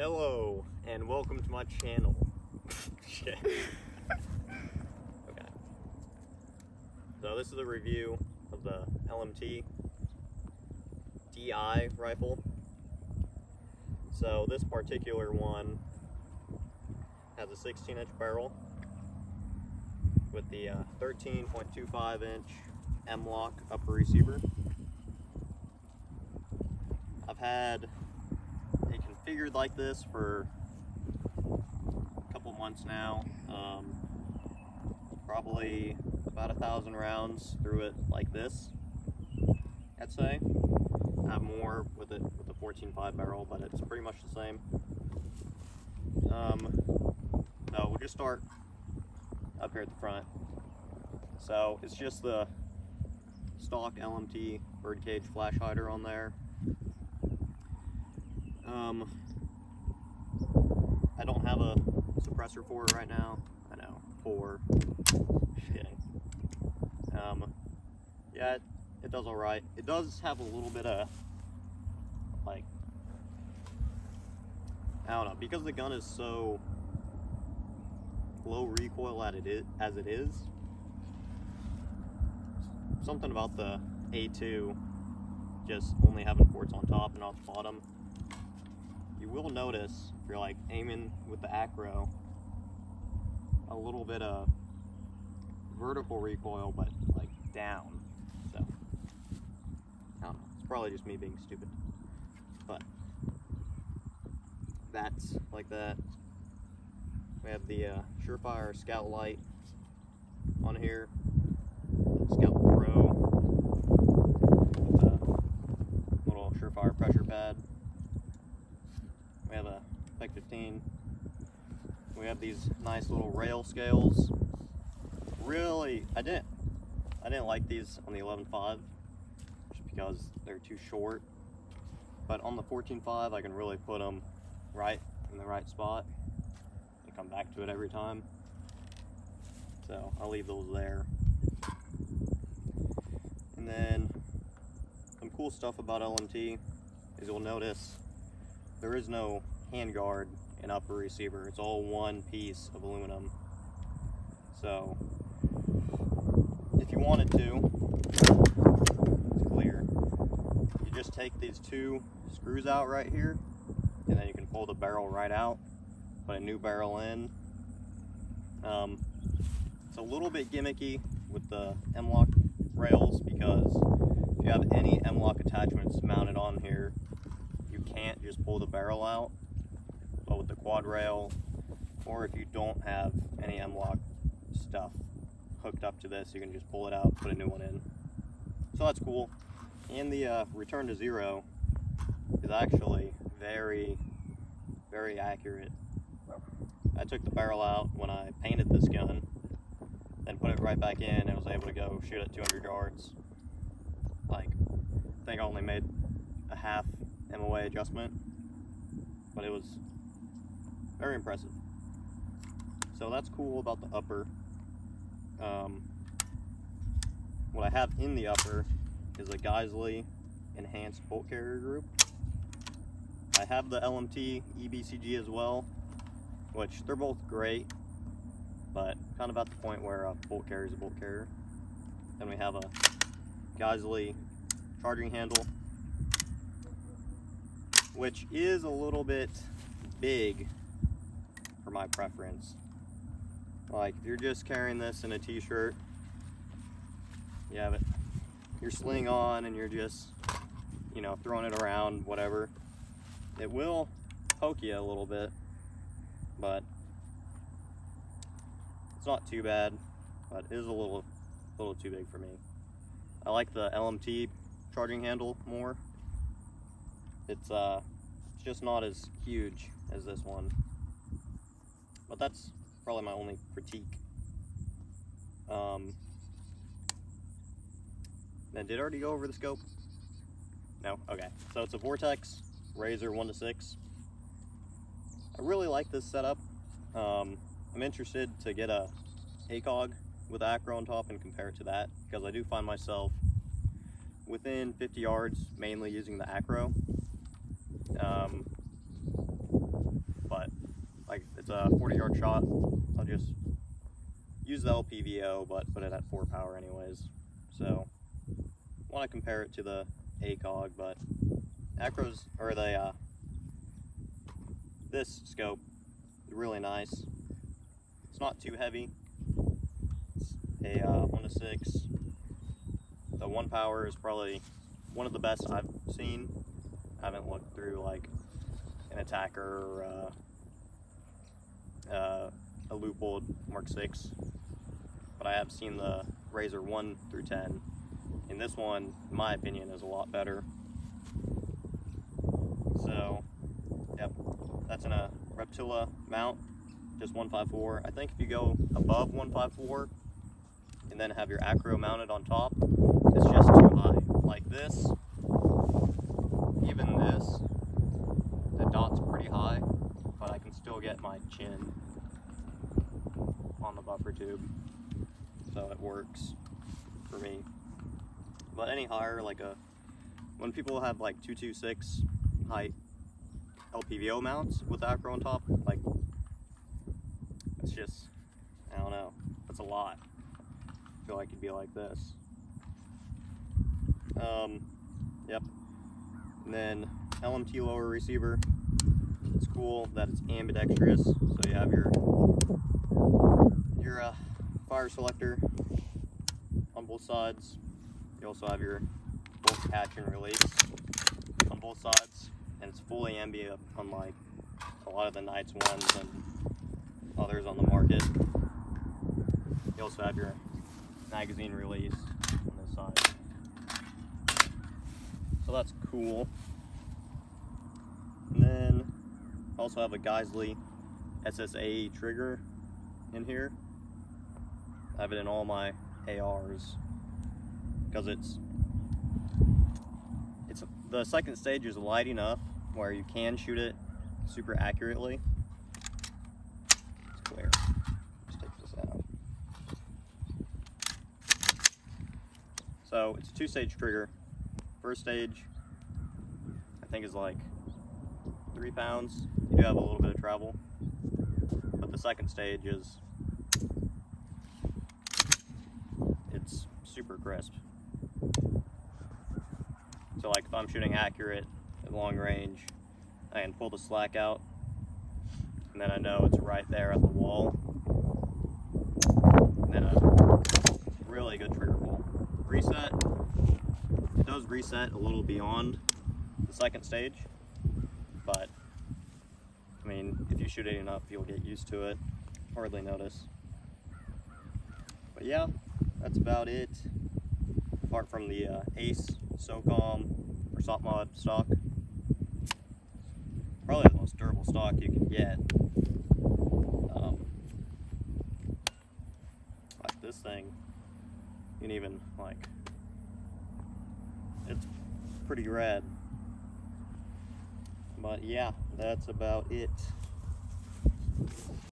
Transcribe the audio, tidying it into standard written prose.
Hello, and welcome to my channel. Shit. Okay. So this is a review of the LMT DI rifle. So this particular one has a 16-inch barrel with the 13.25-inch M-LOK upper receiver. I've had it configured like this for a couple months now. Probably about 1,000 rounds through it like this, I'd say. I have more with it with the 14.5 barrel, but it's pretty much the same. So we'll just start up here at the front. So it's just the stock LMT birdcage flash hider on there. I don't have a suppressor for it right now. I know, poor. Just kidding. Yeah, it does alright. It does have a little bit of, like, I don't know, because the gun is so low recoil as it is, something about the A2 just only having ports on top and not the bottom. You will notice, if you're like aiming with the acro, a little bit of vertical recoil, but like down. So, I don't know, it's probably just me being stupid. But, that's like that. We have the Surefire Scout Light on here. Scout Pro with a little Surefire pressure pad. We have a Spec 15. We have these nice little rail scales. Really, I didn't like these on the 11.5 just because they're too short. But on the 14.5, I can really put them right in the right spot and come back to it every time. So I'll leave those there. And then some cool stuff about LMT is you'll notice there is no handguard and upper receiver. It's all one piece of aluminum. So if you wanted to, it's clear. You just take these two screws out right here, and then you can pull the barrel right out, put a new barrel in. It's a little bit gimmicky with the M-LOK rails because if you have any M-LOK attachments mounted on here, you can't just pull the barrel out. But with the quad rail, or if you don't have any M-LOK stuff hooked up to this, you can just pull it out, put a new one in. So that's cool. And the return to zero is actually very, very accurate. I took the barrel out when I painted this gun, then put it right back in and was able to go shoot at 200 yards. Like, I think I only made a half MOA adjustment, but it was very impressive. So that's cool about the upper. What I have in the upper is a Geisley enhanced bolt carrier group. I have the LMT EBCG as well, which they're both great, but kind of at the point where a bolt carrier is a bolt carrier. Then we have a Geisley charging handle, which is a little bit big for my preference. Like, if you're just carrying this in a t-shirt, you have it, your sling on, and you're just, you know, throwing it around, whatever. It will poke you a little bit, but it's not too bad, but it is a little too big for me. I like the LMT charging handle more. It's just not as huge as this one, but that's probably my only critique. Then did I already go over the scope? No? Okay. So it's a Vortex Razor 1-6. I really like this setup. I'm interested to get a ACOG with acro on top and compare it to that, because I do find myself within 50 yards mainly using the acro. a 40-yard shot, I'll just use the LPVO, but put it at 4 power anyways. So, I want to compare it to the ACOG, but acros, or the this scope is really nice. It's not too heavy. It's a 1:6. The 1 power is probably one of the best I've seen. I haven't looked through like an Attacker or a Leupold Mark 6, but I have seen the Razor 1 through 10, and this one, in my opinion, is a lot better. So, yep, that's in a Reptila mount, just 154. I think if you go above 154 and then have your acro mounted on top, it's just too high. Like this, even this, the dot's pretty high, but I can still get my chin on the buffer tube, so it works for me. But any higher, like when people have like 226 height LPVO mounts with acro on top, like, it's just, I don't know, that's a lot. I feel like it'd be like this. Yep. And then LMT lower receiver. It's cool that it's ambidextrous, so you have your fire selector on both sides. You also have your bolt catch and release on both sides, and it's fully ambi, unlike a lot of the Knights ones and others on the market. You also have your magazine release on this side, so that's cool. And then I also have a Geisley SSA trigger in here. I have it in all my ARs because it's the second stage is light enough where you can shoot it super accurately. It's clear. Let's take this out. So it's a 2-stage trigger. First stage, I think, is like 3 pounds. You do have a little bit of travel, but the second stage is, it's super crisp. So like if I'm shooting accurate at long range, I can pull the slack out, and then I know it's right there at the wall. And then a really good trigger pull. Reset, it does reset a little beyond the second stage, but I mean, if you shoot it enough, you'll get used to it, hardly notice. But yeah, that's about it. Apart from the Ace SOCOM or SOPMOD stock, probably the most durable stock you can get. Like this thing, you can even like, it's pretty rad. But yeah, that's about it.